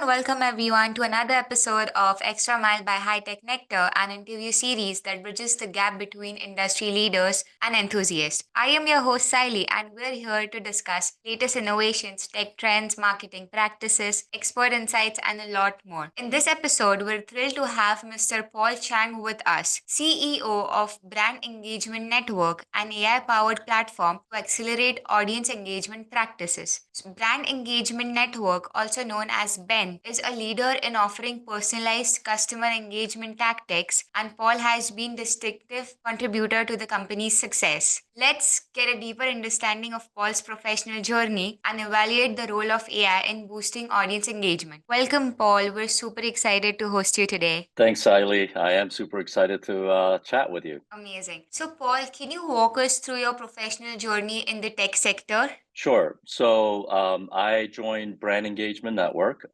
welcome everyone to another episode of Extra Mile by High Tech Nectar, an interview series that bridges the gap between industry leaders and enthusiasts. I am your host Sayali, and we're here to discuss latest innovations, tech trends, marketing practices, expert insights, and a lot more. In this episode, we're thrilled to have Mr. Paul Chang with us, CEO of Brand Engagement Network, an AI-powered platform to accelerate audience engagement practices. Brand Engagement Network, also known as BEN, is a leader in offering personalized customer engagement tactics, and Paul has been distinctive contributor to the company's success. Let's get a deeper understanding of Paul's professional journey and evaluate the role of AI in boosting audience engagement. Welcome, Paul. We're super excited to host you today. Thanks, Sayali. I am super excited to chat with you. Amazing. So, Paul, can you walk us through your professional journey in the tech sector? Sure. So I joined Brand Engagement Network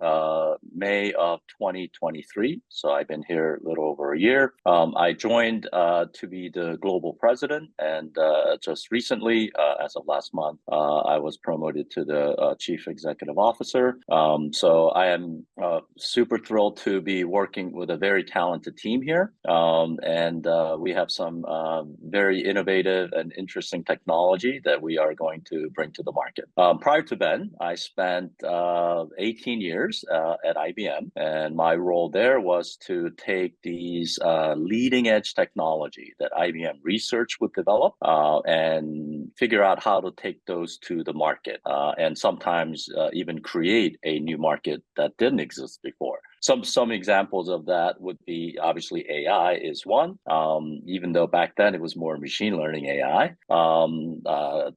May of 2023. So I've been here a little over a year. I joined to be the global president, and just recently, as of last month, I was promoted to the chief executive officer. So I am super thrilled to be working with a very talented team here, and we have some very innovative and interesting technology that we are going to bring to the market. Prior to Ben, I spent 18 years at IBM, and my role there was to take these leading edge technology that IBM research would develop and figure out how to take those to the market, and sometimes even create a new market that didn't exist before. Some examples of that would be, obviously, AI is one, even though back then it was more machine learning AI.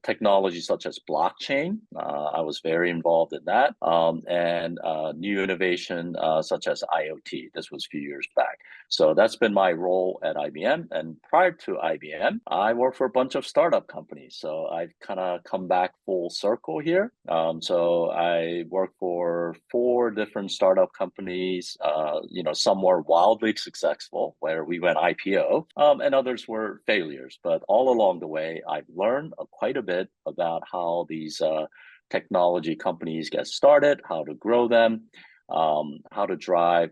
Technology such as blockchain, I was very involved in that, and new innovation such as IoT. This was a few years back. So that's been my role at IBM. And prior to IBM, I worked for a bunch of startup companies. So I've kind of come back full circle here. So I worked for 4 different startup companies. Some were wildly successful, where we went IPO, and others were failures. But all along the way, I've learned quite a bit about how these technology companies get started, how to grow them, how to drive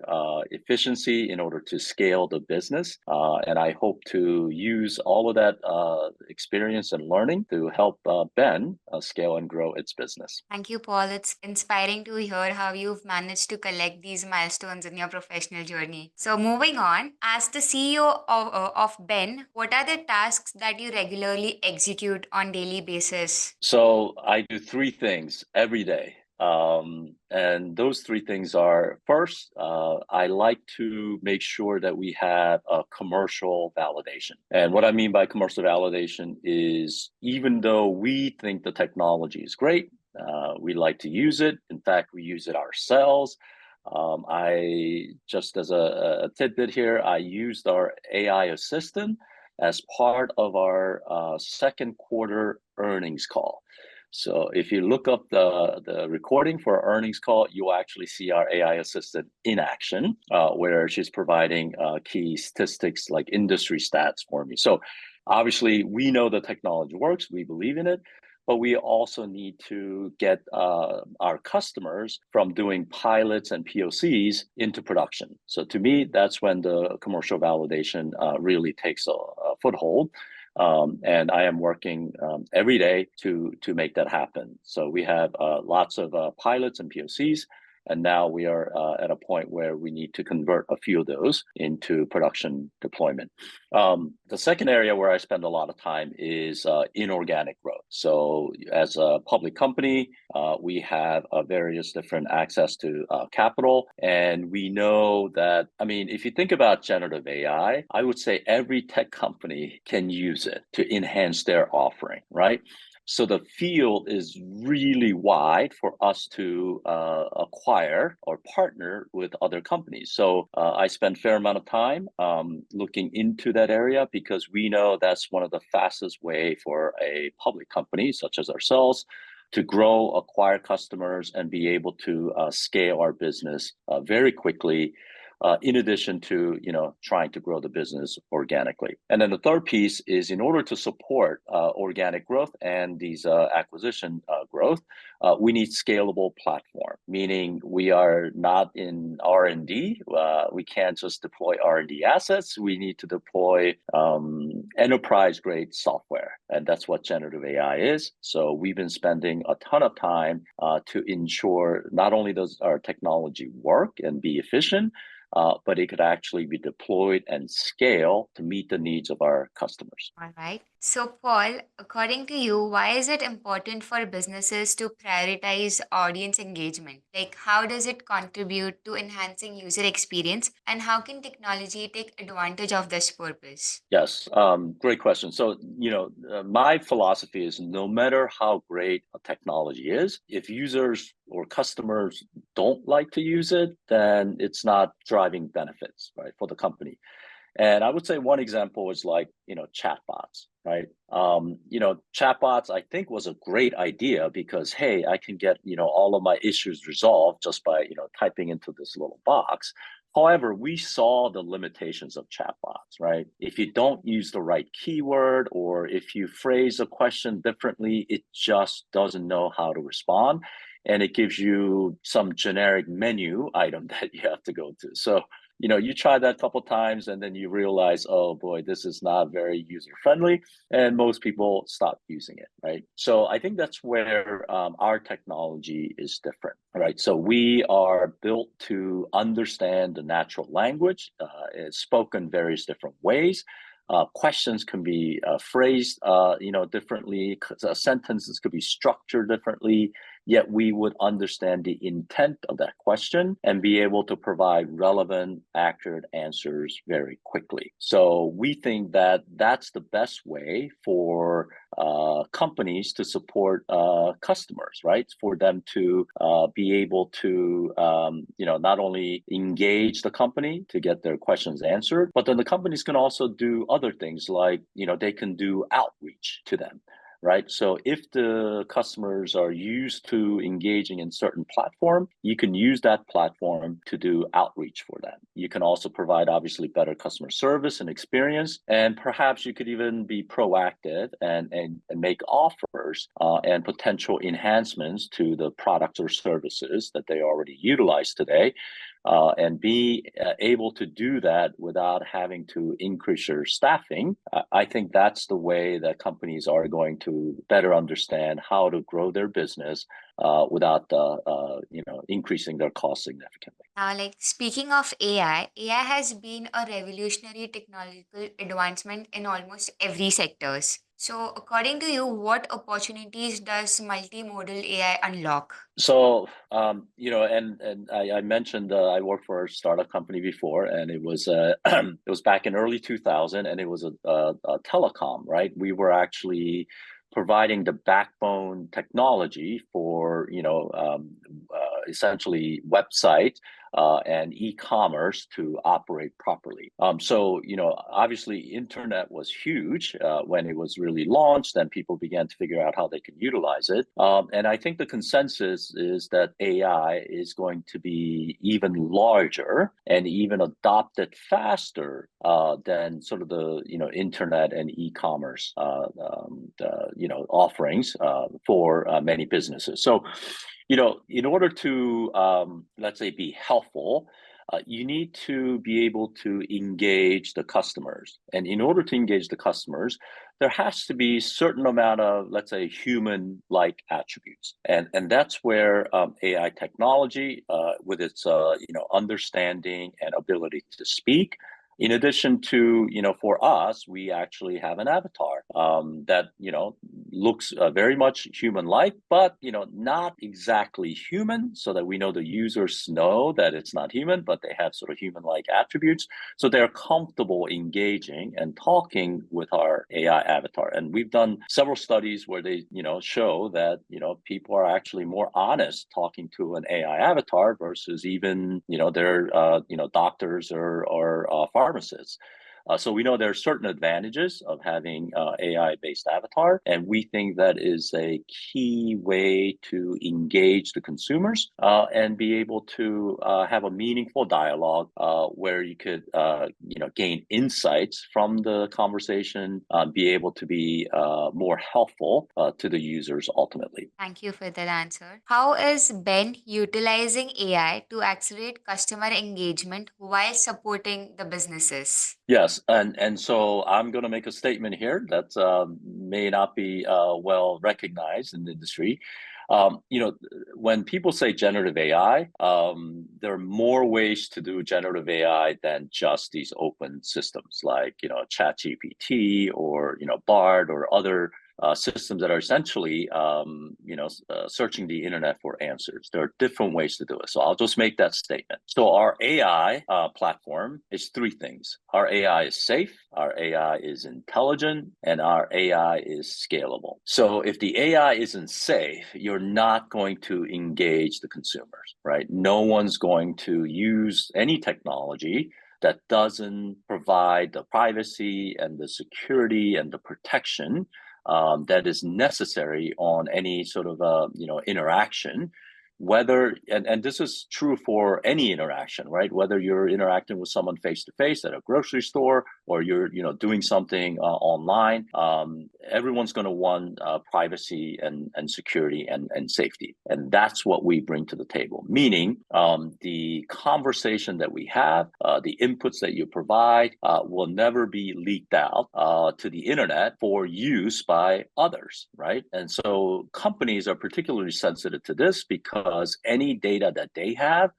efficiency in order to scale the business. And I hope to use all of that experience and learning to help Ben scale and grow its business. Thank you, Paul. It's inspiring to hear how you've managed to collect these milestones in your professional journey. So, moving on, as the CEO of Ben, what are the tasks that you regularly execute on daily basis? So I do 3 things every day. And those 3 things are, first, I like to make sure that we have a commercial validation. And what I mean by commercial validation is, even though we think the technology is great, we like to use it. In fact, we use it ourselves. I just, as a tidbit here, I used our AI assistant as part of our second quarter earnings call. So if you look up the recording for our earnings call, you'll actually see our AI assistant in action, where she's providing key statistics like industry stats for me. So obviously, we know the technology works, we believe in it, but we also need to get our customers from doing pilots and POCs into production. So to me, that's when the commercial validation really takes a foothold. And I am working every day to make that happen. So we have lots of pilots and POCs, and now we are at a point where we need to convert a few of those into production deployment. The second area where I spend a lot of time is inorganic growth. So as a public company, we have various different access to capital. And we know that, if you think about generative AI, I would say every tech company can use it to enhance their offering, right? So the field is really wide for us to acquire or partner with other companies. So I spend a fair amount of time looking into that area, because we know that's one of the fastest way for a public company such as ourselves to grow, acquire customers, and be able to scale our business very quickly. in addition to trying to grow the business organically. And then the third piece is, in order to support organic growth and these acquisition growth, we need scalable platform, meaning we are not in R&D. We can't just deploy R&D assets. We need to deploy enterprise grade software. And that's what generative AI is. So we've been spending a ton of time to ensure not only does our technology work and be efficient, but it could actually be deployed and scale to meet the needs of our customers. All right. So, Paul, according to you, why is it important for businesses to prioritize audience engagement? Like, how does it contribute to enhancing user experience, and how can technology take advantage of this purpose? Yes, great question. So, my philosophy is, no matter how great a technology is, if users or customers don't like to use it, then it's not driving benefits, right, for the company. And I would say one example is like, chatbots, right? Chatbots, I think, was a great idea because, hey, I can get, all of my issues resolved just by, typing into this little box. However, we saw the limitations of chatbots, right? If you don't use the right keyword, or if you phrase a question differently, it just doesn't know how to respond. And it gives you some generic menu item that you have to go to. So, you try that a couple times and then you realize, oh boy, this is not very user friendly, and most people stop using it, right? So I think that's where our technology is different, right? So we are built to understand the natural language. It's spoken various different ways. Questions can be phrased, differently. Sentences could be structured differently. Yet we would understand the intent of that question and be able to provide relevant, accurate answers very quickly. So we think that that's the best way for companies to support customers, right? For them to be able to, not only engage the company to get their questions answered, but then the companies can also do other things like, they can do outreach to them, right? So if the customers are used to engaging in certain platform, you can use that platform to do outreach for them. You can also provide, obviously, better customer service and experience, and perhaps you could even be proactive and make offers and potential enhancements to the products or services that they already utilize today. And be able to do that without having to increase your staffing. I think that's the way that companies are going to better understand how to grow their business without increasing their costs significantly. Now, like speaking of AI has been a revolutionary technological advancement in almost every sectors. So, according to you, what opportunities does multimodal AI unlock? So, and I mentioned I worked for a startup company before, and it was it was back in early 2000, and it was a telecom, right? We were actually providing the backbone technology for essentially website and e-commerce to operate properly. So obviously, internet was huge when it was really launched, and people began to figure out how they could utilize it. And I think the consensus is that AI is going to be even larger and even adopted faster than sort of the internet and e-commerce offerings for many businesses. So in order to, let's say, be helpful, you need to be able to engage the customers. And in order to engage the customers, there has to be a certain amount of, let's say, human-like attributes. And that's where AI technology, with its, understanding and ability to speak, in addition to, for us, we actually have an avatar that, looks very much human-like, but, not exactly human, so that we know the users know that it's not human, but they have sort of human-like attributes. So they're comfortable engaging and talking with our AI avatar. And we've done several studies where they, show that, people are actually more honest talking to an AI avatar versus even, their, doctors or pharmacists. So we know there are certain advantages of having AI-based avatar, and we think that is a key way to engage the consumers and be able to have a meaningful dialogue where you could, gain insights from the conversation, be able to be more helpful to the users ultimately. Thank you for that answer. How is Ben utilizing AI to accelerate customer engagement while supporting the businesses? Yes, and so I'm going to make a statement here that may not be well recognized in the industry. When people say generative AI, there are more ways to do generative AI than just these open systems like ChatGPT or Bard or other systems that are essentially searching the internet for answers. There are different ways to do it. So I'll just make that statement. So our AI platform is three things. Our AI is safe, our AI is intelligent, and our AI is scalable. So if the AI isn't safe, you're not going to engage the consumers, right? No one's going to use any technology that doesn't provide the privacy and the security and the protection that is necessary on any sort of interaction, whether and this is true for any interaction, right? Whether you're interacting with someone face to face at a grocery store or you're doing something online, everyone's going to want privacy and security and safety, and that's what we bring to the table. Meaning, the conversation that we have, the inputs that you provide, will never be leaked out to the internet for use by others, right? And so companies are particularly sensitive to this because any data that they have,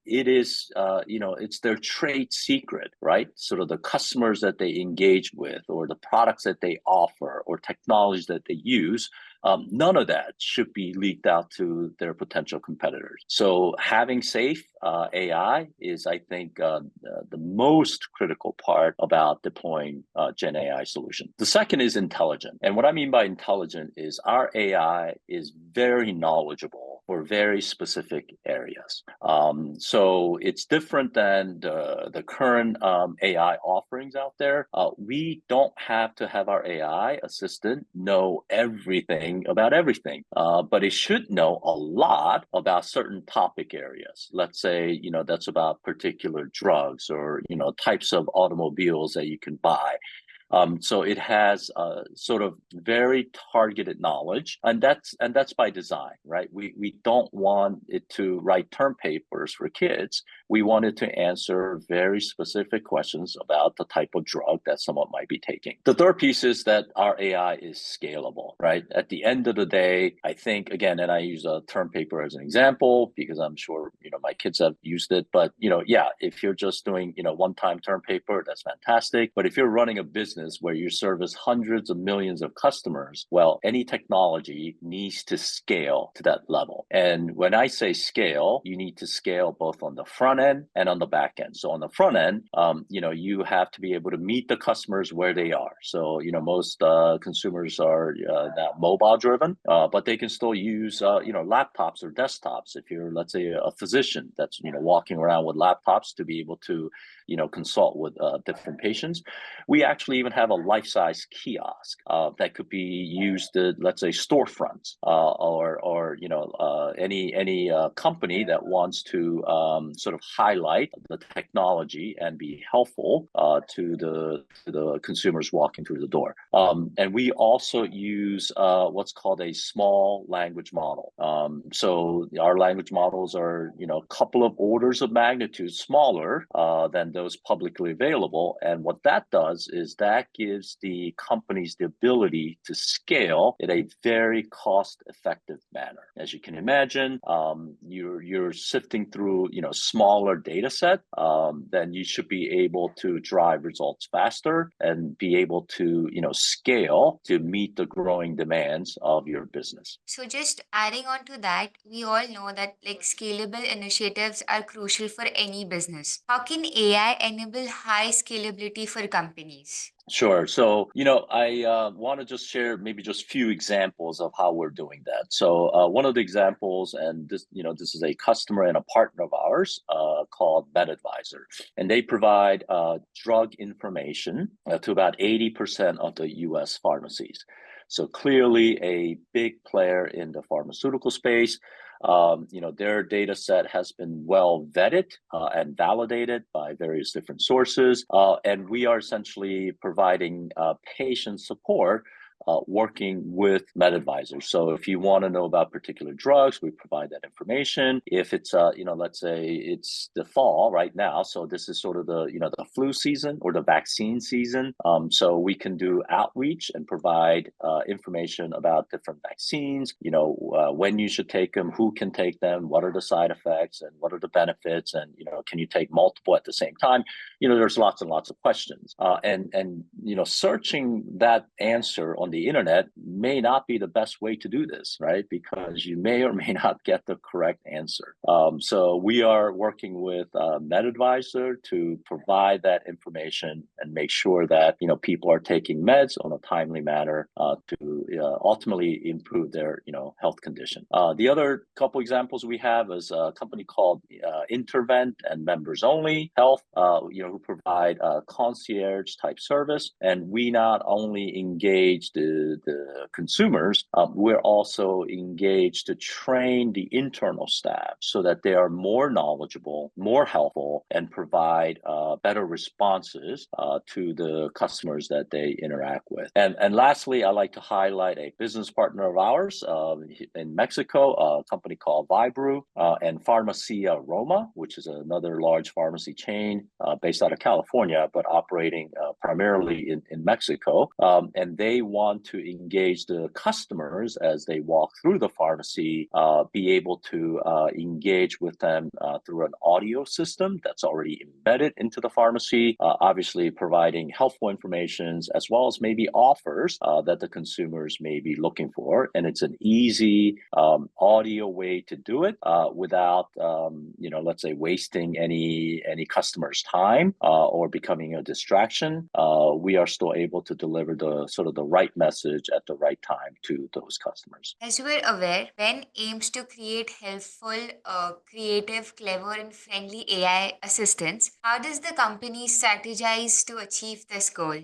it is, it's their trade secret, right? Sort of the customers that they engage with, or the products that they offer, or technologies that they use. None of that should be leaked out to their potential competitors. So having safe AI is, I think, the most critical part about deploying Gen AI solution. The second is intelligent. And what I mean by intelligent is our AI is very knowledgeable for very specific areas. So it's different than the current AI offerings out there. We don't have to have our AI assistant know everything about everything, but it should know a lot about certain topic areas. Let's say, that's about particular drugs or, types of automobiles that you can buy. So it has sort of very targeted knowledge, and that's by design, right? We don't want it to write term papers for kids. We want it to answer very specific questions about the type of drug that someone might be taking. The third piece is that our AI is scalable, right? At the end of the day, I think, again, and I use a term paper as an example because I'm sure my kids have used it. But if you're just doing one-time term paper, that's fantastic. But if you're running a business where you service hundreds of millions of customers, well, any technology needs to scale to that level. And when I say scale, you need to scale both on the front end and on the back end. So on the front end, you have to be able to meet the customers where they are. So, most consumers are now mobile driven, but they can still use, laptops or desktops. If you're, let's say, a physician that's, walking around with laptops to be able to, consult with different patients. We actually even have a life-size kiosk that could be used at, let's say, storefronts or any company that wants to sort of highlight the technology and be helpful to the consumers walking through the door. And we also use what's called a small language model. So our language models are a couple of orders of magnitude smaller than those publicly available. And what that does is that gives the companies the ability to scale in a very cost-effective manner. As you can imagine, you're sifting through smaller data set, then you should be able to drive results faster and be able to scale to meet the growing demands of your business. So, just adding on to that, we all know that scalable initiatives are crucial for any business. How can AI enable high scalability for companies? Sure. So, I want to just share maybe just few examples of how we're doing that. So, one of the examples, and this is a customer and a partner of ours called MedAdvisor, and they provide drug information to about 80% of the U.S. pharmacies. So clearly a big player in the pharmaceutical space. Their data set has been well vetted and validated by various different sources, and we are essentially providing patient support working with MedAdvisor. So if you want to know about particular drugs, we provide that information. If it's, let's say it's the fall right now, so this is sort of the flu season or the vaccine season. So we can do outreach and provide information about different vaccines. When you should take them, who can take them, what are the side effects, and what are the benefits, and can you take multiple at the same time? There's lots and lots of questions, and searching that answer on the internet may not be the best way to do this, right? Because you may or may not get the correct answer. So we are working with MedAdvisor to provide that information and make sure that people are taking meds on a timely manner to ultimately improve their health condition. The other couple examples we have is a company called Intervent and Members Only Health, who provide concierge type service, and we not only engage the consumers, we're also engaged to train the internal staff so that they are more knowledgeable, more helpful, and provide better responses to the customers that they interact with. And lastly, I like to highlight a business partner of ours in Mexico, a company called Vibru, and Farmacia Roma, which is another large pharmacy chain based out of California, but operating primarily in Mexico. And they want to engage the customers as they walk through the pharmacy, be able to engage with them through an audio system that's already embedded into the pharmacy, obviously providing helpful information as well as maybe offers that the consumers may be looking for. And it's an easy audio way to do it without, let's say, wasting any customer's time or becoming a distraction. We are still able to deliver the sort of the right message at the right time to those customers. As we're aware, Ben aims to create helpful, creative, clever, and friendly AI assistants. How does the company strategize to achieve this goal?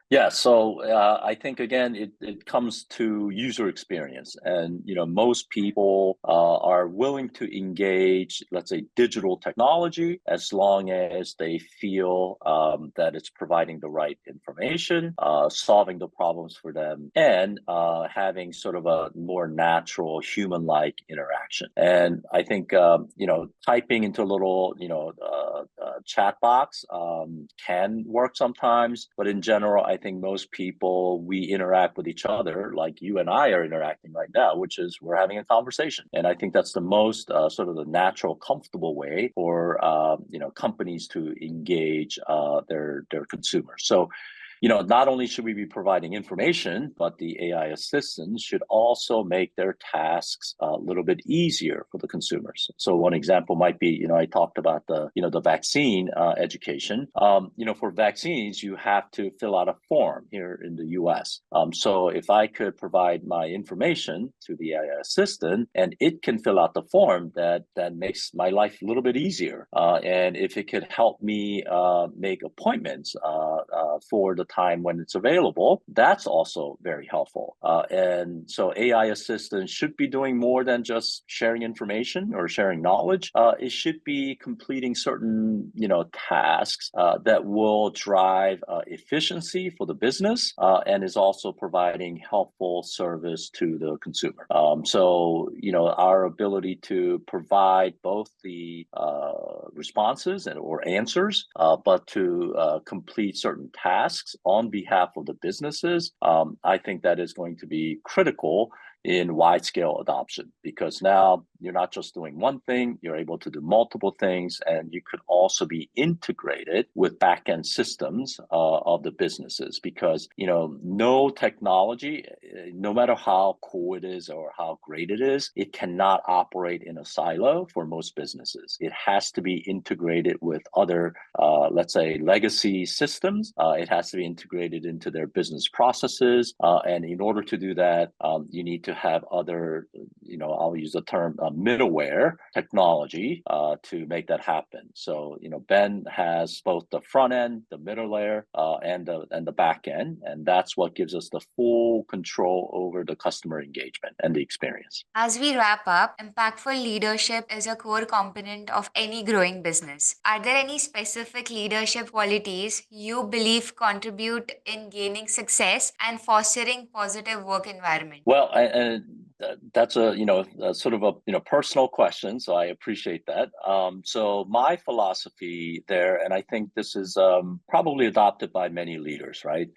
Yeah, so I think again, it comes to user experience, and most people are willing to engage, let's say, digital technology as long as they feel that it's providing the right information, solving the problems for them, and having sort of a more natural human-like interaction. And I think typing into a little chat box can work sometimes, but in general, I think most people, we interact with each other like you and I are interacting right now, which is we're having a conversation. And I think that's the most sort of the natural, comfortable way for companies to engage their consumers. So not only should we be providing information, but the AI assistants should also make their tasks a little bit easier for the consumers. So one example might be, I talked about the vaccine education. For vaccines, you have to fill out a form here in the US. So if I could provide my information to the AI assistant and it can fill out the form, that makes my life a little bit easier. And if it could help me make appointments for the time when it's available, that's also very helpful. And so AI assistants should be doing more than just sharing information or sharing knowledge. It should be completing certain, tasks that will drive efficiency for the business and is also providing helpful service to the consumer. So, our ability to provide both the responses or answers, but to complete certain tasks on behalf of the businesses, I think that is going to be critical in wide scale adoption, because now you're not just doing one thing, you're able to do multiple things, and you could also be integrated with back end systems of the businesses. Because no technology, no matter how cool it is or how great it is, it cannot operate in a silo for most businesses. It has to be integrated with other, let's say, legacy systems. It has to be integrated into their business processes, and in order to do that, you need to have other, I'll use the term middleware technology to make that happen. So Ben has both the front end, the middle layer, and the back end, and that's what gives us the full control over the customer engagement and the experience. As we wrap up, impactful leadership is a core component of any growing business. Are there any specific leadership qualities you believe contribute in gaining success and fostering positive work environment? Well, that's a sort of a personal question, so I appreciate that. So my philosophy there, and I think this is probably adopted by many leaders, right?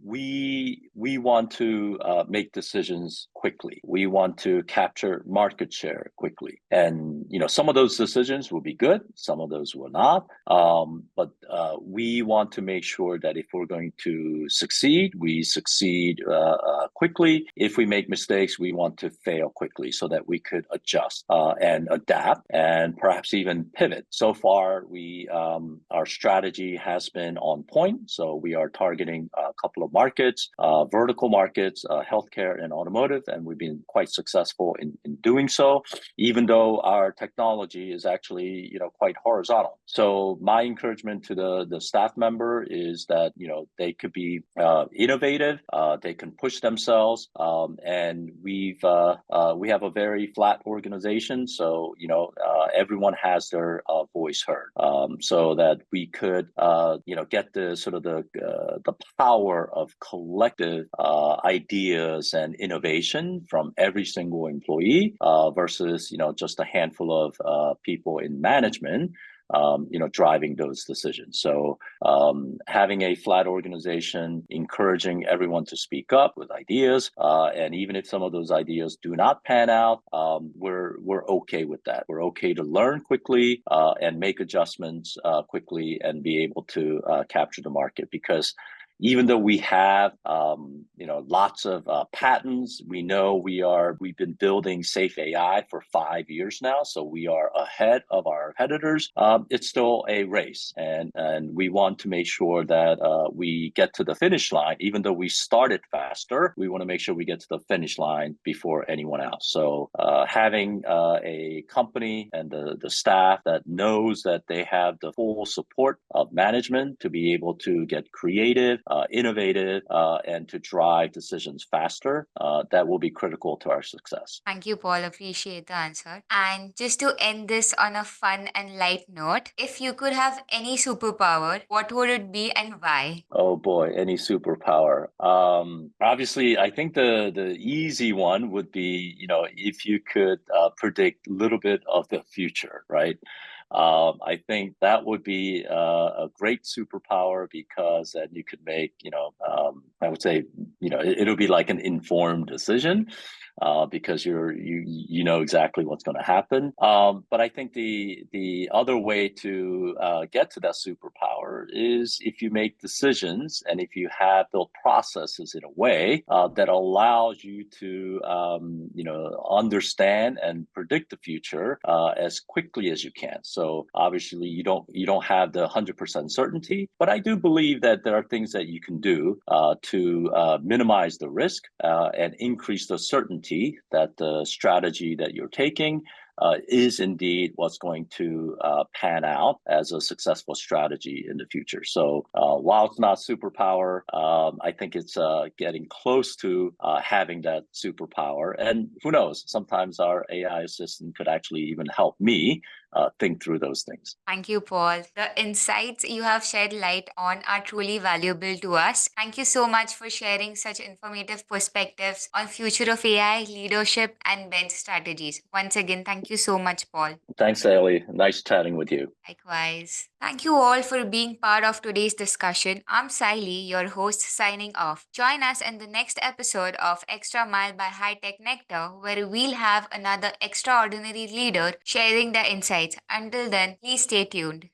We want to make decisions quickly. We want to capture market share quickly, and some of those decisions will be good, some of those will not. But we want to make sure that if we're going to succeed, we succeed quickly. If we make mistakes, we want to fail quickly so that we could adjust and adapt and perhaps even pivot. So far, our strategy has been on point. So we are targeting a couple of markets, vertical markets, healthcare and automotive, and we've been quite successful in doing so, even though our technology is actually quite horizontal. So my encouragement to the staff member is that they could be innovative, they can push themselves, and we have a very flat organization, so everyone has their voice heard, so that we could get the sort of the power of collective ideas and innovation from every single employee versus just a handful of people in management driving those decisions. So having a flat organization, encouraging everyone to speak up with ideas, and even if some of those ideas do not pan out, we're okay with that. We're okay to learn quickly and make adjustments quickly and be able to capture the market. Because even though we have lots of patents, we know we've been building safe AI for 5 years now, so we are ahead of our competitors. It's still a race, and we want to make sure that we get to the finish line. Even though we started faster, we want to make sure we get to the finish line before anyone else. So having a company and the staff that knows that they have the full support of management to be able to get creative, innovative, and to drive decisions faster, that will be critical to our success. Thank you, Paul. Appreciate the answer. And just to end this on a fun and light note, if you could have any superpower, what would it be and why? Oh boy, any superpower. Obviously, I think the easy one would be, if you could predict a little bit of the future, right? I think that would be a great superpower, because then you could make, I would say, it'll be like an informed decision, because you know exactly what's going to happen. But I think the other way to get to that superpower is if you make decisions and if you have built processes in a way that allows you to understand and predict the future as quickly as you can. So obviously you don't have the 100% certainty, but I do believe that there are things that you can do to minimize the risk and increase the certainty that the strategy that you're taking is indeed what's going to pan out as a successful strategy in the future. So while it's not superpower, I think it's getting close to having that superpower. And who knows, sometimes our AI assistant could actually even help me think through those things. Thank you, Paul. The insights you have shed light on are truly valuable to us. Thank you so much for sharing such informative perspectives on future of AI, leadership, and bench strategies. Once again, thank you so much, Paul. Thanks, Sayali. Nice chatting with you. Likewise. Thank you all for being part of today's discussion. I'm Sayali, your host, signing off. Join us in the next episode of Extra Mile by High Tech Nectar, where we'll have another extraordinary leader sharing their insights. Until then, please stay tuned.